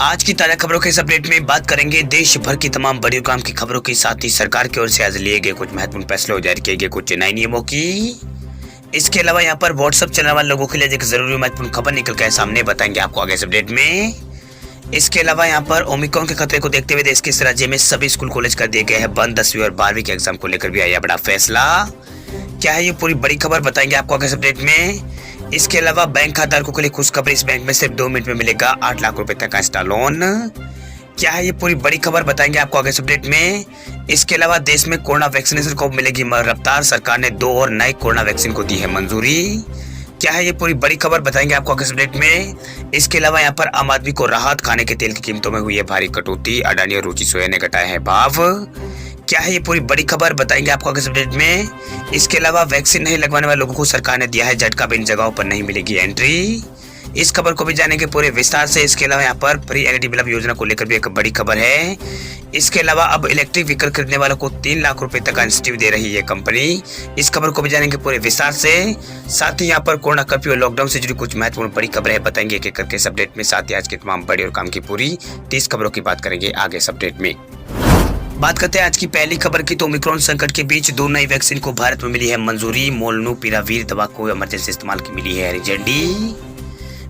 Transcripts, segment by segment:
आज की ताजा खबरों के इस अपडेट में बात करेंगे देश भर की तमाम बड़ी और काम की खबरों के साथ ही सरकार की ओर से आज लिए गए कुछ महत्वपूर्ण फैसलों जारी किए गए कुछ नए नियमों की। इसके अलावा यहाँ पर व्हाट्सएप चलाने वाले लोगों के लिए एक जरूरी महत्वपूर्ण खबर निकल कर सामने बताएंगे आपको आगे इस अपडेट में। इसके अलावा यहाँ पर ओमिक्रॉन के खतरे को देखते हुए देश के इस राज्य में सभी स्कूल कॉलेज कर दिए गए हैं बंद। 10वीं और 12वीं के एग्जाम को लेकर भी आया बड़ा फैसला। क्या है ये पूरी बड़ी खबर बताएंगे आपको आगे इस अपडेट में। इसके अलावा बैंक खाताधारकों के लिए खुशखबरी, इस बैंक में सिर्फ 2 मिनट में मिलेगा 8 लाख रुपए तक का इंस्टा लोन। क्या है ये पूरी बड़ी खबर बताएंगे आपको आगे इस अपडेट में। इसके अलावा देश में कोरोना वैक्सीनेशन को मिलेगी रफ्तार, सरकार ने 2 और नए कोरोना वैक्सीन को दी है मंजूरी। क्या है ये पूरी बड़ी खबर बताएंगे आपको आगे इस अपडेट में। इसके अलावा यहाँ पर आम आदमी को राहत, खाने के तेल की कीमतों में हुई है भारी कटौती, अडानी और रुचि सोया ने घटाए हैं भाव। क्या है ये पूरी बड़ी खबर बताएंगे आपको आगे इस अपडेट में। इसके अलावा वैक्सीन नहीं लगवाने वाले लोगों को सरकार ने दिया है झटका, इन जगहों पर नहीं मिलेगी एंट्री। इस खबर को भी जानेंगे पूरे विस्तार से। इसके अलावा यहाँ पर फ्री एलईडी बल्ब योजना को लेकर भी एक बड़ी खबर है। इसके अलावा अब इलेक्ट्रिक व्हीकल खरीदने वालों को 3 लाख रुपए तक का इंसेंटिव दे रही है कंपनी। इस खबर को भी जानेंगे पूरे विस्तार से। साथ ही यहाँ पर कोरोना कर्फ्यू और लॉकडाउन से जुड़ी कुछ महत्वपूर्ण बड़ी खबरें बताएंगे एक एक करके इस अपडेट में। साथ ही आज के तमाम बड़ी और काम की पूरी 30 खबरों की बात करेंगे आगे इस अपडेट में। बात करते हैं आज की पहली खबर की, तो ओमिक्रॉन संकट के बीच 2 नई वैक्सीन को भारत में मिली है मंजूरी। मोलनुपिरावीर दवा को इमरजेंसी इस्तेमाल की मिली है हरी झंडी।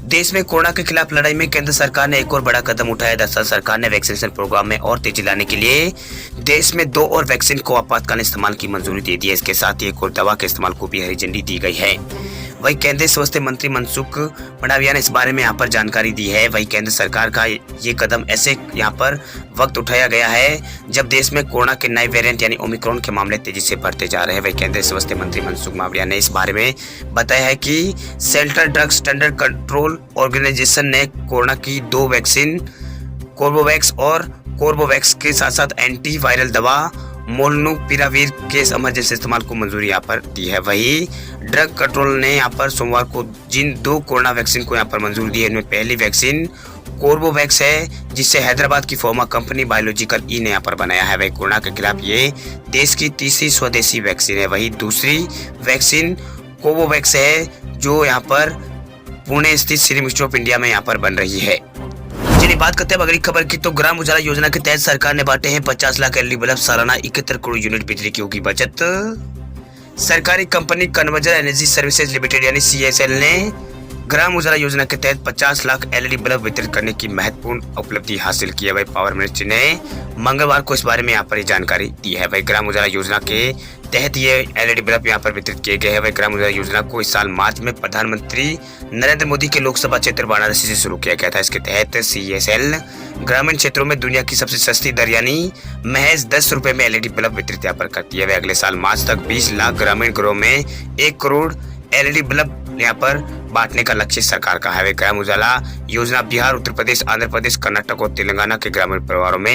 देश में कोरोना के खिलाफ लड़ाई में केंद्र सरकार ने एक और बड़ा कदम उठाया। दरअसल सरकार ने वैक्सीनेशन प्रोग्राम में और तेजी लाने के लिए देश में 2 और वैक्सीन को आपातकालीन इस्तेमाल की मंजूरी दे दी है। इसके साथ ही एक और दवा के इस्तेमाल को भी हरी झंडी दी गई है। वही केंद्रीय स्वास्थ्य मंत्री मनसुख मंडाविया ने इस बारे में यहाँ पर जानकारी दी है। वही केंद्र सरकार का ये कदम ऐसे यहाँ पर वक्त उठाया गया है जब देश में कोरोना के नए वेरिएंट यानी ओमिक्रॉन के मामले तेजी से बढ़ते जा रहे हैं। वही केंद्रीय स्वास्थ्य मंत्री मनसुख मंडाविया ने इस बारे में बताया है कि central drug standard control organization ने कोरोना की 2 वैक्सीन कोर्बोवैक्स और कोर्बोवैक्स के साथ साथ एंटी वायरल दवा मोलनुपिरावीर के इमरजेंसी इस्तेमाल को मंजूरी यहाँ पर दी है। वही ड्रग कंट्रोल ने यहाँ पर सोमवार को जिन 2 कोरोना वैक्सीन को यहाँ पर मंजूरी दी है, इनमें पहली वैक्सीन कोर्बोवैक्स है जिसे हैदराबाद की फार्मा कंपनी बायोलॉजिकल ई ने यहाँ पर बनाया है। वही कोरोना के खिलाफ ये देश की तीसरी स्वदेशी वैक्सीन है। वही दूसरी वैक्सीन कोवोवैक्स है जो यहाँ पर पुणे स्थित सीरम इंस्टीट्यूट ऑफ इंडिया में यहाँ पर बन रही है। चलिए बात करते हैं अगली खबर की, तो ग्राम उजाला योजना के तहत सरकार ने बांटे हैं 50 लाख एलईडी बल्ब, सालाना 71 करोड़ यूनिट बिजली की होगी बचत। सरकारी company conversion energy services limited यानी CSL ने ग्राम उजाला योजना के तहत 50 लाख एलईडी बल्ब वितरित करने की महत्वपूर्ण उपलब्धि हासिल की है। वही पावर मिनिस्ट्री ने मंगलवार को इस बारे में यहाँ पर जानकारी दी है। वही ग्राम उजाला योजना के तहत ये एलईडी बल्ब यहाँ पर वितरित किए गए हैं। वही ग्राम उजाला योजना को इस साल मार्च में प्रधानमंत्री नरेंद्र मोदी के लोकसभा क्षेत्र वाराणसी से शुरू किया गया था। इसके तहत CSL ग्रामीण क्षेत्रों में दुनिया की सबसे सस्ती दर यानी महज 10 रुपए में एलईडी बल्ब वितरित यहाँ पर करती है। वह अगले साल मार्च तक 20 लाख ग्रामीण घरों में 1 करोड़ एलईडी बल्ब यहाँ पर बांटने का लक्ष्य सरकार का है। ग्राम उजाला योजना बिहार, उत्तर प्रदेश, आंध्र प्रदेश, कर्नाटक और तेलंगाना के ग्रामीण परिवारों में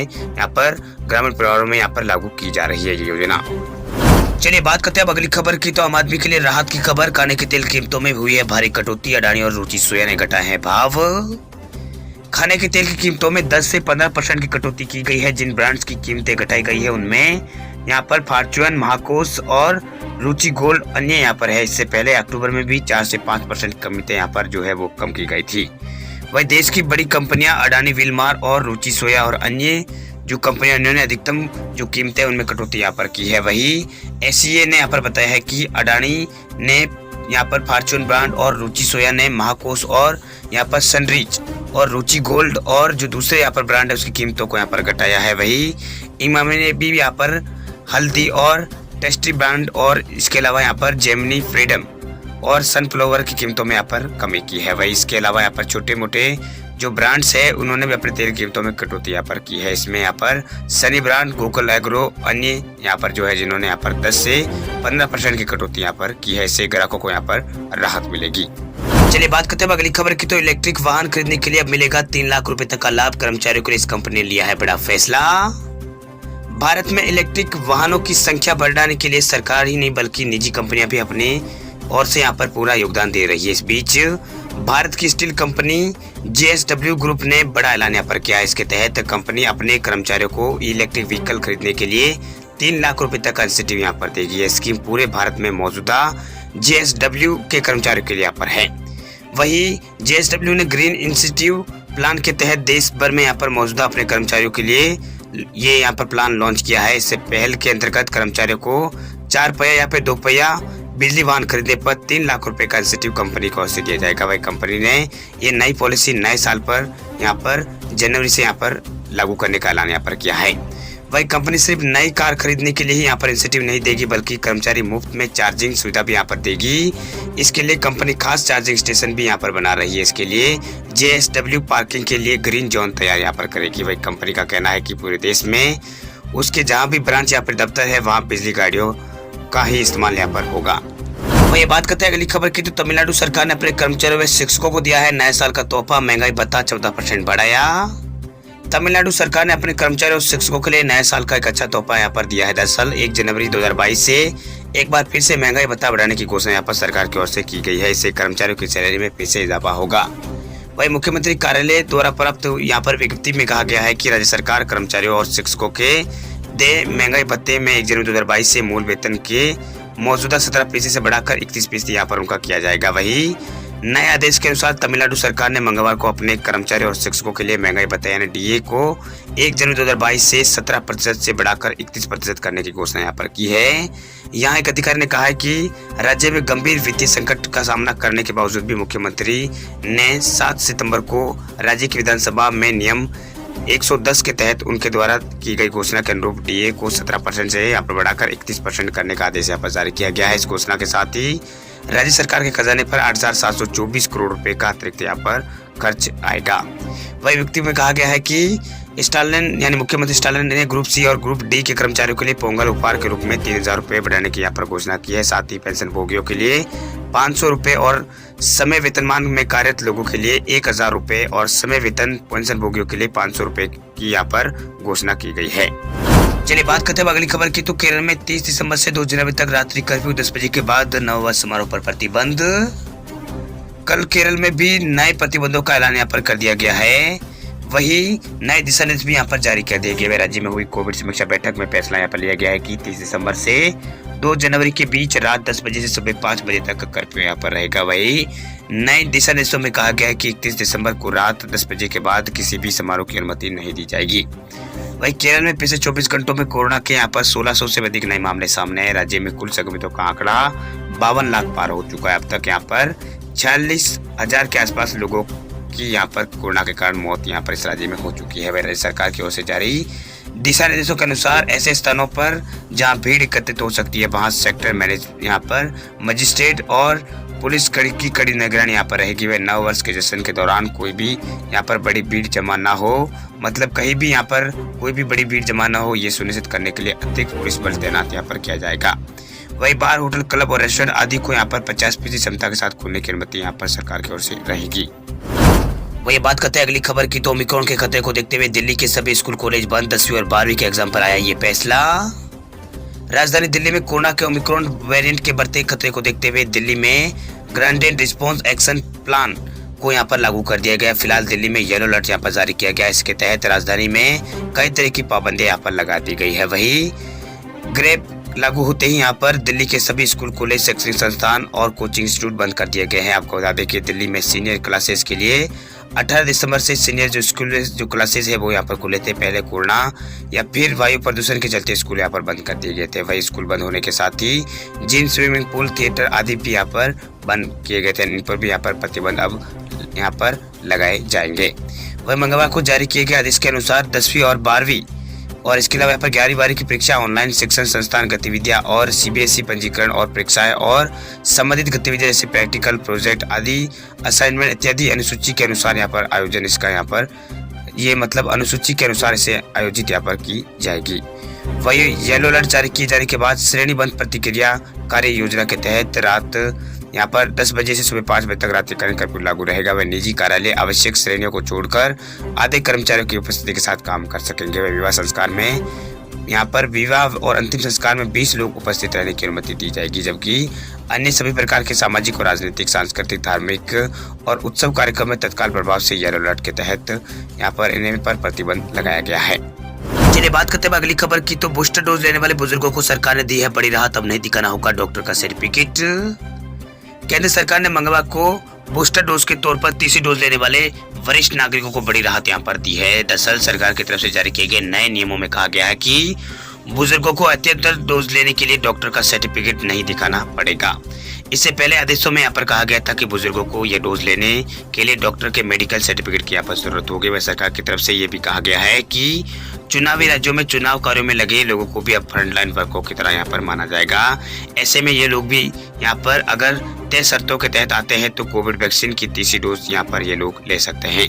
यहाँ पर लागू की जा रही है ये योजना। चलिए बात करते हैं अब अगली खबर की, तो आम आदमी के लिए राहत की खबर। खाने के तेल कीमतों में हुई है भारी कटौती, अडानी और रुचि सोया ने घटाए हैं भाव। खाने के तेल की कीमतों में 10 से 15% की कटौती की गई है। जिन ब्रांड्स की कीमतें घटाई गई है उनमें यहाँ पर फॉर्च्यून, महाकोश और रुचि गोल्ड अन्य यहाँ पर है। इससे पहले अक्टूबर में भी 4 से 5% की कीमतें यहाँ पर जो है वो कम की गई थी। वही देश की बड़ी कंपनियां अडानी, विलमार और रुचि सोया और अन्य जो कंपनियां उन्होंने अधिकतम जो कीमतें उनमें कटौती यहाँ पर की है। वही SCA ने यहाँ पर बताया है कि अडानी ने यहाँ पर फॉर्च्यून ब्रांड और रुचि सोया ने महाकोश और यहाँ पर सनरिच और रुचि गोल्ड और जो दूसरे यहाँ पर ब्रांड है उसकी कीमतों को यहाँ पर घटाया है। वही इमामी ने भी यहाँ पर हल्दी और टेस्टी ब्रांड और इसके अलावा यहाँ पर जेमिनी, फ्रीडम और सनफ्लावर की कीमतों में यहाँ पर कमी की है। वही इसके अलावा यहाँ पर छोटे मोटे जो ब्रांड्स है उन्होंने भी अपने तेल कीमतों में कटौती यहाँ पर की है। इसमें यहाँ पर सनी ब्रांड, गोकुल एग्रो अन्य यहाँ पर जो है जिन्होंने यहाँ पर 10 से 15% की कटौती यहाँ पर की है। इससे ग्राहकों को यहाँ पर राहत मिलेगी। चलिए बात करते हैं अगली खबर की, तो इलेक्ट्रिक वाहन खरीदने के लिए अब मिलेगा 3 लाख रुपए तक का लाभ। कर्मचारियों के लिए इस कंपनी ने लिया है बड़ा फैसला। भारत में इलेक्ट्रिक वाहनों की संख्या बढ़ाने के लिए सरकार ही नहीं बल्कि निजी कंपनियां भी अपने ओर से यहाँ पर पूरा योगदान दे रही है। इस बीच भारत की स्टील कंपनी JSW ग्रुप ने बड़ा ऐलान यहाँ पर किया। इसके तहत कंपनी अपने कर्मचारियों को इलेक्ट्रिक व्हीकल खरीदने के लिए 3 लाख रुपए तक का इंसेंटिव यहाँ पर देगी। यह स्कीम पूरे भारत में मौजूदा JSW के कर्मचारियों के लिए यहाँ पर है। वही JSW ने ग्रीन इंसेंटिव प्लान के तहत देश भर में यहाँ पर मौजूदा अपने कर्मचारियों के लिए ये यहाँ पर प्लान लॉन्च किया है। इससे पहल के अंतर्गत कर्मचारियों को 4 पहिया या फिर 2 पहिया बिजली वाहन खरीदने पर 3 लाख रुपए का इंसेंटिव कंपनी को से दिया जाएगा। वही कंपनी ने ये नई पॉलिसी नए साल पर यहाँ पर जनवरी से यहाँ पर लागू करने का ऐलान यहाँ पर किया है। वही कंपनी सिर्फ नई कार खरीदने के लिए ही यहाँ पर इंसेंटिव नहीं देगी, बल्कि कर्मचारी मुफ्त में चार्जिंग सुविधा भी यहाँ पर देगी। इसके लिए कंपनी खास चार्जिंग स्टेशन भी यहाँ पर बना रही है। इसके लिए JSW पार्किंग के लिए ग्रीन जोन तैयार यहाँ पर करेगी। वही कंपनी का कहना है कि पूरे देश में उसके जहाँ भी ब्रांच या फिर दफ्तर है वहाँ बिजली गाड़ियों का ही इस्तेमाल यहाँ पर होगा। वही बात करते हैं अगली खबर की, तो तमिलनाडु सरकार ने अपने कर्मचारियों व शिक्षकों को दिया है नए साल का तोहफा, महंगाई भत्ता 14% बढ़ाया। तमिलनाडु सरकार ने अपने कर्मचारियों और शिक्षकों के लिए नए साल का एक अच्छा तोहफा यहाँ पर दिया है। दरअसल 1 जनवरी 2022 से एक बार फिर से महंगाई भत्ता बढ़ाने की घोषणा यहाँ पर सरकार की ओर से की गई है। इससे कर्मचारियों की सैलरी में फिर से इजाफा होगा। वही मुख्यमंत्री कार्यालय द्वारा प्राप्त यहाँ पर विज्ञप्ति में कहा गया है कि राज्य सरकार कर्मचारियों और शिक्षकों के दे महंगाई भत्ते में 1 जनवरी 2022 से मूल वेतन के मौजूदा 17% से बढ़ाकर 31% यहाँ पर उनका किया जाएगा। वही नए आदेश के अनुसार तमिलनाडु सरकार ने मंगलवार को अपने कर्मचारियों और शिक्षकों के लिए महंगाई भत्ता यानी DA को 1 जनवरी 2022 से 17% से बढ़ाकर 31% करने की घोषणा यहाँ पर की है। यहाँ एक अधिकारी ने कहा है कि राज्य में गंभीर वित्तीय संकट का सामना करने के बावजूद भी मुख्यमंत्री ने 7 सितंबर को राज्य की विधानसभा में नियम 110 के तहत उनके द्वारा की गई घोषणा के अनुरूप DA को 17% से यहाँ पर बढ़ाकर 31% करने का आदेश यहाँ पर जारी किया गया है। इस घोषणा के साथ ही राज्य सरकार के खजाने पर 8,724 करोड़ रुपए का अतिरिक्त यहाँ पर खर्च आएगा। वही विज्ञप्ति में कहा गया है कि स्टालिन यानी मुख्यमंत्री स्टालिन ने ग्रुप C और ग्रुप D के कर्मचारियों के लिए पोंगल उपहार के रूप में 3,000 रुपए बढ़ाने की यहाँ पर घोषणा की है। साथ ही पेंशन भोगियों के लिए 500 रुपए और समय वेतनमान में कार्यरत लोगों के लिए 1,000 रुपए और समय वेतन पेंशन भोगियों के लिए 500 रुपए की यहाँ पर घोषणा की गई है। चलिए बात करते हैं अगली खबर की, तो केरल में 30 दिसंबर से 2 जनवरी तक रात्रि कर्फ्यू 10 बजे के बाद नववर्ष समारोह पर प्रतिबंध। कल केरल में भी नए प्रतिबंधों का ऐलान यहाँ पर कर दिया गया है। वही नए दिशा निर्देश भी यहाँ पर जारी कर दिए गए। राज्य में हुई कोविड समीक्षा बैठक में फैसला यहाँ पर लिया गया है कि 30 दिसंबर से 2 जनवरी के बीच रात 10 बजे से सुबह 5 बजे तक कर्फ्यू यहाँ पर रहेगा। वही नए दिशा निर्देशों में कहा गया है कि 31 दिसंबर को रात 10 बजे के बाद किसी भी समारोह की अनुमति नहीं दी जाएगी। वही केरल में पिछले 24 घंटों में कोरोना के यहाँ पर 1600 से अधिक नए मामले सामने आए। राज्य में कुल संक्रमितों का आंकड़ा 52 लाख पार हो चुका है। अब तक यहाँ पर 46,000 के आसपास लोगों की यहाँ पर कोरोना के कारण मौत यहाँ पर इस राज्य में हो चुकी है। राज्य सरकार की ओर से जारी दिशा निर्देशों के अनुसार ऐसे स्थानों पर जहाँ भीड़ एकत्रित हो सकती है वहाँ सेक्टर मैनेज यहाँ पर मजिस्ट्रेट और पुलिस कड़ी निगरानी यहाँ पर रहेगी। वह नव वर्ष के जश्न के दौरान कोई भी यहाँ पर बड़ी भीड़ जमा ना हो, मतलब कहीं भी यहाँ पर कोई भी बड़ी भीड़ जमा ना हो, ये सुनिश्चित करने के लिए अतिरिक्त पुलिस बल तैनात यहाँ पर किया जाएगा। वही बार, होटल, क्लब और रेस्टोरेंट आदि को यहाँ पर 50% क्षमता के साथ खोलने की अनुमति यहाँ पर सरकार की ओर से रहेगी। वही बात करते हैं अगली खबर की, तो ओमिक्रॉन के खतरे को देखते हुए दिल्ली के सभी स्कूल कॉलेज बंद। 10वीं और 12वीं के एग्जाम पर आया ये फैसला। राजधानी दिल्ली में कोरोना के ओमिक्रॉन वेरिएंट के बढ़ते खतरे को देखते हुए दिल्ली में ग्रांडेड रिस्पांस एक्शन प्लान को यहाँ पर लागू कर दिया गया। फिलहाल दिल्ली में येलो अलर्ट यहाँ पर जारी किया गया। इसके तहत राजधानी में कई तरह की पाबंदियां यहाँ पर लगा दी गई है। वही ग्रेप लागू होते ही यहाँ पर दिल्ली के सभी स्कूल, कॉलेज, शैक्षणिक संस्थान और कोचिंग इंस्टीट्यूट बंद कर दिए गए हैं। आपको बता दें कि दिल्ली में सीनियर क्लासेस के लिए 18 दिसंबर से सीनियर जो क्लासेस है वो यहाँ पर खुले थे। पहले कोरोना या फिर वायु प्रदूषण के चलते स्कूल यहाँ पर बंद कर दिए गए थे। वही स्कूल बंद होने के साथ ही जिम, स्विमिंग पूल, थिएटर आदि भी यहाँ पर बंद किए गए थे। इन पर भी यहाँ पर प्रतिबंध अब यहाँ पर लगाए जाएंगे। वही मंगलवार को जारी किए गए आदेश के अनुसार 10वीं और 12वीं और इसके अलावा यहाँ पर 11वीं 12वीं की परीक्षा, ऑनलाइन शिक्षण संस्थान गतिविधियां और CBSE पंजीकरण और परीक्षाएं और संबंधित गतिविधियां जैसे प्रैक्टिकल, प्रोजेक्ट आदि, असाइनमेंट इत्यादि अनुसूची के अनुसार यहाँ पर आयोजन इसका यहाँ पर ये मतलब अनुसूची के अनुसार इसे आयोजित यहाँ पर की जाएगी। वही येलो अलर्ट जारी किए जाने के बाद श्रेणीबद्ध प्रतिक्रिया कार्य योजना के तहत रात यहाँ पर 10 बजे से सुबह 5 बजे तक रात्रिकालीन कर्फ्यू लागू रहेगा। वह निजी कार्यालय आवश्यक श्रेणियों को छोड़कर आधे कर्मचारियों की उपस्थिति के साथ काम कर सकेंगे। वह विवाह संस्कार में यहाँ पर विवाह और अंतिम संस्कार में 20 लोग उपस्थित रहने की अनुमति दी जाएगी, जबकि अन्य सभी प्रकार के सामाजिक और राजनीतिक, सांस्कृतिक, धार्मिक और उत्सव कार्यक्रम में तत्काल प्रभाव से येलो अलर्ट के तहत यहाँ पर इन्हें पर प्रतिबंध लगाया गया है। चलिए बात करते हैं अगली खबर की, तो बूस्टर डोज लेने वाले बुजुर्गों को सरकार ने दी है बड़ी राहत। अब नहीं दिखाना होगा डॉक्टर का सर्टिफिकेट। केंद्र सरकार ने मंगलवार को बूस्टर डोज के तौर पर तीसरी डोज लेने वाले वरिष्ठ नागरिकों को बड़ी राहत यहाँ पर दी है। दरअसल सरकार की तरफ से जारी किए गए नए नियमों में कहा गया है कि बुजुर्गों को अत्यंत डोज लेने के लिए डॉक्टर का सर्टिफिकेट नहीं दिखाना पड़ेगा। इससे पहले आदेशों में यहाँ पर कहा गया था कि बुजुर्गों को यह डोज लेने के लिए डॉक्टर के मेडिकल सर्टिफिकेट की यहाँ पर जरूरत होगी। वह सरकार की तरफ से ये भी कहा गया है कि चुनावी राज्यों में चुनाव कार्यों में लगे लोगों को भी अब फ्रंटलाइन वर्करों की तरह यहाँ पर माना जाएगा। ऐसे में ये लोग भी यहाँ पर अगर तय शर्तों के तहत आते हैं तो कोविड वैक्सीन की तीसरी डोज यहाँ पर ये लोग ले सकते हैं।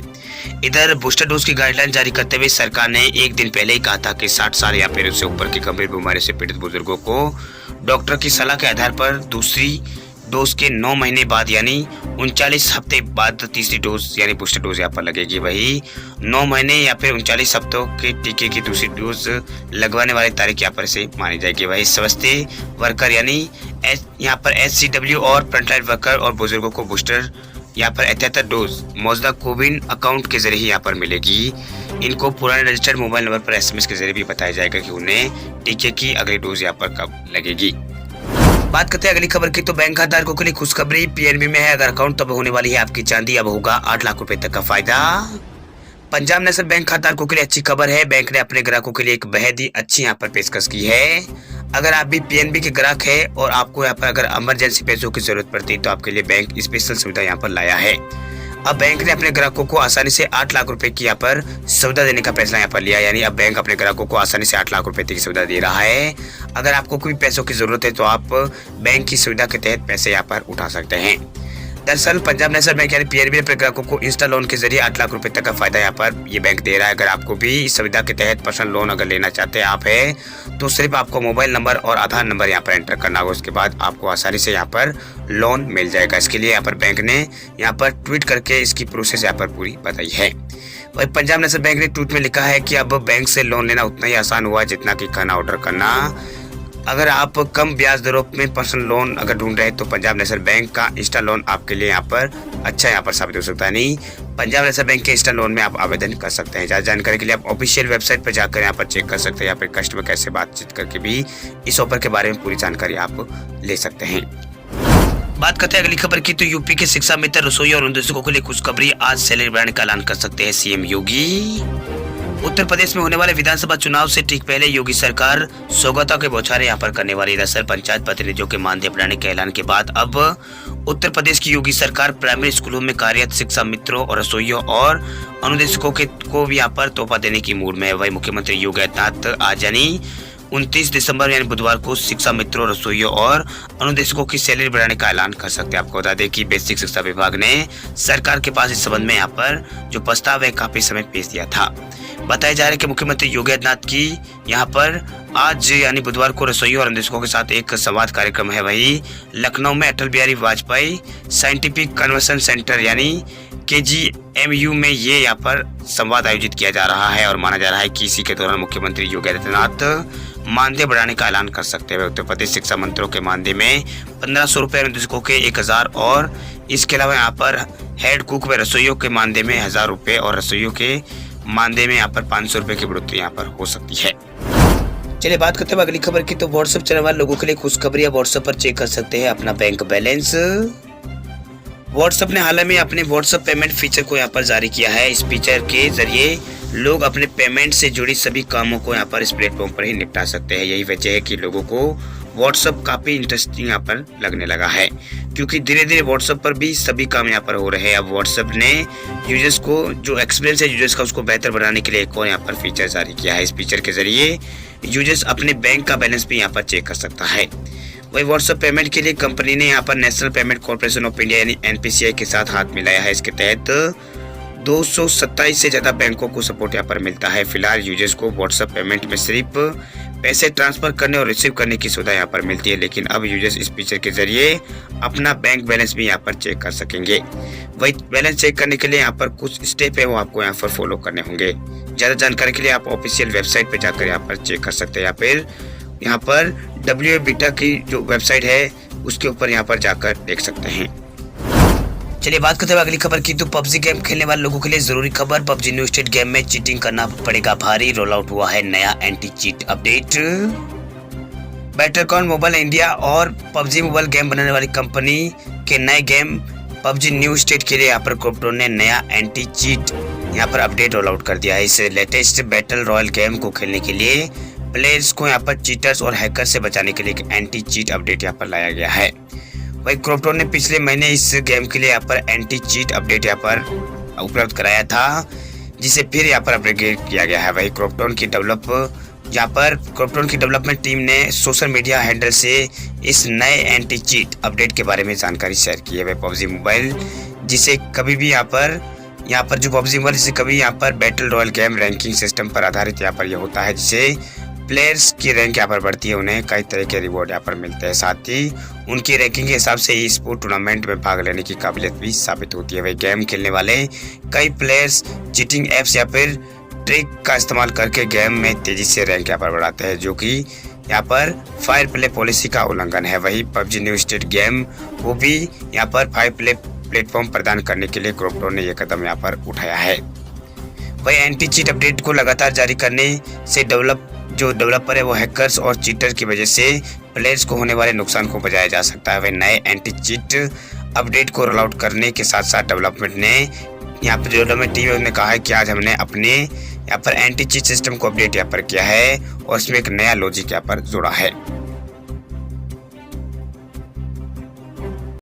इधर बूस्टर डोज की गाइडलाइन जारी करते हुए सरकार ने एक दिन पहले ही कहा था कि 60 साल या फिर उससे ऊपर की गंभीर बीमारी से पीड़ित बुजुर्गों को डॉक्टर की सलाह के आधार पर दूसरी डोज के 9 महीने बाद यानी 39 हफ्ते बाद तीसरी डोज यानी बूस्टर डोज यहाँ पर लगेगी। वही 9 महीने या फिर 39 हफ्तों के टीके की दूसरी डोज लगवाने वाली तारीख यहाँ पर से मानी जाएगी। वही स्वास्थ्य वर्कर यानी यहाँ पर HCW और फ्रंटलाइन वर्कर और बुजुर्गों को बूस्टर यहाँ पर 78 डोज मौजूदा कोविन अकाउंट के जरिए यहाँ पर मिलेगी। इनको पुराने रजिस्टर्ड मोबाइल नंबर पर SMS के जरिए भी बताया जाएगा कि उन्हें टीके की अगली डोज यहाँ पर कब लगेगी। बात करते हैं अगली खबर की, तो बैंक खाताधारकों के लिए खुशखबरी PNB में है। अगर अकाउंट तब होने वाली है आपकी चांदी, अब होगा 8 लाख रुपए तक का फायदा। पंजाब नेशनल बैंक खाताधारकों के लिए अच्छी खबर है। बैंक ने अपने ग्राहकों के लिए एक बेहद ही अच्छी यहाँ पर पेशकश की है। अगर आप भी PNB के ग्राहक है और आपको यहाँ पर अगर इमरजेंसी पैसों की जरूरत पड़ती है तो आपके लिए बैंक स्पेशल सुविधा यहाँ पर लाया है। अब बैंक ने अपने ग्राहकों को आसानी से 8 लाख रुपए की यहाँ पर सुविधा देने का फैसला यहाँ पर लिया। यानी अब बैंक अपने ग्राहकों को आसानी से 8 लाख रुपए की सुविधा दे रहा है। अगर आपको कोई पैसों की जरूरत है तो आप बैंक की सुविधा के तहत पैसे यहाँ पर उठा सकते हैं। दरअसल पंजाब नेशनल बैंक यानी PNB अपने ग्राहकों को इंस्टा लोन के जरिए 8 लाख रुपए तक का फायदा यहाँ पर ये बैंक दे रहा है। अगर आपको भी इस सुविधा के तहत पर्सनल लोन अगर लेना चाहते हैं आप है तो सिर्फ आपको मोबाइल नंबर और आधार नंबर यहाँ पर एंटर करना होगा। उसके बाद आपको आसानी से यहाँ पर लोन मिल जाएगा। इसके लिए यहाँ पर बैंक ने यहाँ पर ट्वीट करके इसकी प्रोसेस यहाँ पर पूरी बताई है। वही पंजाब नेशनल बैंक ने ट्वीट में लिखा है कि अब बैंक से लोन लेना उतना ही आसान हुआ जितना कि खाना ऑर्डर करना। अगर आप कम ब्याज दरों में पर्सनल लोन अगर ढूंढ रहे हैं तो पंजाब नेशनल बैंक का इंस्टा लोन आपके लिए यहाँ पर अच्छा यहाँ पर साबित हो सकता है। नहीं, पंजाब नेशनल बैंक के इंस्टा लोन में आप आवेदन कर सकते हैं। ज़्यादा जानकारी के लिए आप ऑफिशियल वेबसाइट पर जाकर यहाँ पर चेक कर सकते हैं या फिर कस्टमर केयर से बातचीत करके भी इस ऑफर के बारे में पूरी जानकारी आप ले सकते हैं। बात करते हैं अगली खबर की, तो यूपी के शिक्षा मित्र रसोई और अनुदेशकों के लिए खुशखबरी, आज सैलरी बढ़ाने का ऐलान कर सकते हैं CM योगी। उत्तर प्रदेश में होने वाले विधानसभा चुनाव से ठीक पहले योगी सरकार सौगातों के बौछारें यहाँ पर करने वाली। दरअसल पंचायत प्रतिनिधियों के मानदेय बढ़ाने के ऐलान के बाद अब उत्तर प्रदेश की योगी सरकार प्राइमरी स्कूलों में कार्यरत शिक्षा मित्रों और रसोइयों और अनुदेशकों को भी यहाँ पर तोहफा देने की मूड में है। वही मुख्यमंत्री योगी आदित्यनाथ आज यानी 29 दिसंबर यानी बुधवार को शिक्षा मित्रों, रसोइयों और अनुदेशकों की सैलरी बढ़ाने का ऐलान कर सकते हैं। आपको बता दें कि बेसिक शिक्षा विभाग ने सरकार के पास इस संबंध में यहाँ पर जो प्रस्ताव है काफी समय पेश दिया था। बताया जा रहा है कि मुख्यमंत्री योगी आदित्यनाथ की यहाँ पर आज यानी बुधवार को रसोइयों और अनुदेशकों के साथ एक संवाद कार्यक्रम है। वही लखनऊ में Atal Bihari Vajpayee scientific convention centre यानी KGMU में ये यहाँ पर संवाद आयोजित किया जा रहा है और माना जा रहा है कि इसी के दौरान मुख्यमंत्री योगी आदित्यनाथ मानदेय बढ़ाने का ऐलान कर सकते हैं। उत्तर प्रदेश शिक्षा मंत्रियों के मानदेय में 1500 रुपए, अनुदेशकों के 1000 और इसके अलावा यहाँ पर हेड कुक व रसोइयों के मानदेय में 1000 रुपए और रसोइयों के मानदेय में यहाँ पर 500 रुपए की बढ़ोतरी यहाँ पर हो सकती है। चलिए बात करते हैं अगली खबर की, तो व्हाट्सएप चलाने वाले लोगों के लिए खुशखबरी, व्हाट्सएप पर चेक कर सकते हैं अपना बैंक बैलेंस। व्हाट्सएप ने हाल में अपने व्हाट्सएप पेमेंट फीचर को यहाँ पर जारी किया है। इस फीचर के जरिए लोग अपने पेमेंट से जुड़ी सभी कामों को यहाँ पर इस प्लेटफॉर्म पर ही निपटा सकते हैं। यही वजह है कि लोगों को व्हाट्सएप काफी इंटरेस्टिंग यहाँ पर लगने लगा है, क्योंकि धीरे धीरे व्हाट्सएप पर भी सभी काम यहाँ पर हो रहे हैं। अब व्हाट्सएप ने यूजर्स को जो एक्सपीरियंस है यूजर्स का उसको बेहतर बनाने के लिए एक और यहाँ पर फीचर जारी किया है। इस फीचर के जरिए यूजर्स अपने बैंक का बैलेंस भी यहाँ पर चेक कर सकता है। वही व्हाट्सएप पेमेंट के लिए कंपनी ने यहाँ पर national payment corporation of India यानी NPCI के साथ हाथ मिलाया है। इसके तहत 227 से ज्यादा बैंकों को सपोर्ट यहाँ पर मिलता है। फिलहाल यूजर्स को व्हाट्सएप पेमेंट में सिर्फ पैसे ट्रांसफर करने और रिसीव करने की सुविधा यहाँ पर मिलती है, लेकिन अब यूजर्स इस फीचर के जरिए अपना बैंक बैलेंस भी यहाँ पर चेक कर सकेंगे। वही बैलेंस चेक करने के लिए यहाँ पर कुछ स्टेप है वो आपको यहाँ पर फॉलो करने होंगे। ज्यादा जानकारी के लिए आप ऑफिशियल वेबसाइट पर जाकर यहाँ पर चेक कर सकते हैं या फिर यहाँ पर WA-बीटा की जो वेबसाइट है उसके ऊपर यहाँ पर जाकर देख सकते हैं। चलिए बात करते हैं अगली खबर की, तो PUBG गेम खेलने वाले लोगों के लिए जरूरी खबर, PUBG न्यू स्टेट गेम में चीटिंग करना पड़ेगा भारी, रोल आउट हुआ है नया एंटी चीट अपडेट। बैटरकॉन मोबाइल इंडिया और PUBG मोबाइल गेम बनाने वाली कंपनी के नए गेम पबजी न्यू स्टेट के लिए यहाँ पर क्रिप्टोन ने नया एंटी चीट यहाँ पर अपडेट रोल आउट कर दिया है। इस लेटेस्ट बैटल रॉयल गेम को खेलने के लिए प्लेयर्स को यहाँ पर चीटर्स और हैकर से बचाने के लिए एक एंटी चीट अपडेट यहाँ पर लाया गया है। वही क्रिप्टोन ने पिछले महीने इस गेम के लिए यहाँ पर एंटी चीट अपडेट यहाँ पर उपलब्ध कराया था, जिसे फिर यहाँ पर अपडेट किया गया है। वही क्रिप्टोन की डेवलपमेंट टीम ने सोशल मीडिया हैंडल से इस नए एंटी चीट अपडेट के बारे में जानकारी शेयर की है। वह पबजी मोबाइल जिसे कभी भी यहाँ पर जो पबजी मोबाइल जिसे कभी यहाँ पर battle royal game ranking system पर आधारित यहाँ पर यह होता है, जिसे प्लेयर्स की रैंक यहाँ पर बढ़ती है, उन्हें कई तरह के रिवॉर्ड यहाँ पर मिलते हैं। साथ ही उनकी रैंकिंग के हिसाब से ई स्पोर्ट टूर्नामेंट में भाग लेने की काबिलियत भी साबित होती है। वही गेम खेलने वाले कई प्लेयर्स चीटिंग एप्स या फिर ट्रिक का इस्तेमाल करके गेम में तेजी से रैंक यहाँ पर बढ़ाते हैं, जो कि यहाँ पर फायर प्ले पॉलिसी का उल्लंघन है। वही पबजी न्यू स्टेट गेम को भी यहाँ पर फायर प्ले प्लेटफॉर्म प्रदान करने के लिए क्रिप्टोन ने यह कदम यहाँ पर उठाया है। वही एंटी चीट अपडेट को लगातार जारी करने से डेवलपर है वो हैकर्स और चीटर की वजह से प्लेयर्स को होने वाले नुकसान को बचाया जा सकता है। वह नए एंटी चीट अपडेट को रोल आउट करने के साथ साथ डेवलपमेंट टीम ने कहा है कि आज हमने अपने यहाँ पर एंटी चीट सिस्टम को अपडेट यहाँ पर किया है और इसमें एक नया लॉजिक यहाँ पर जोड़ा है।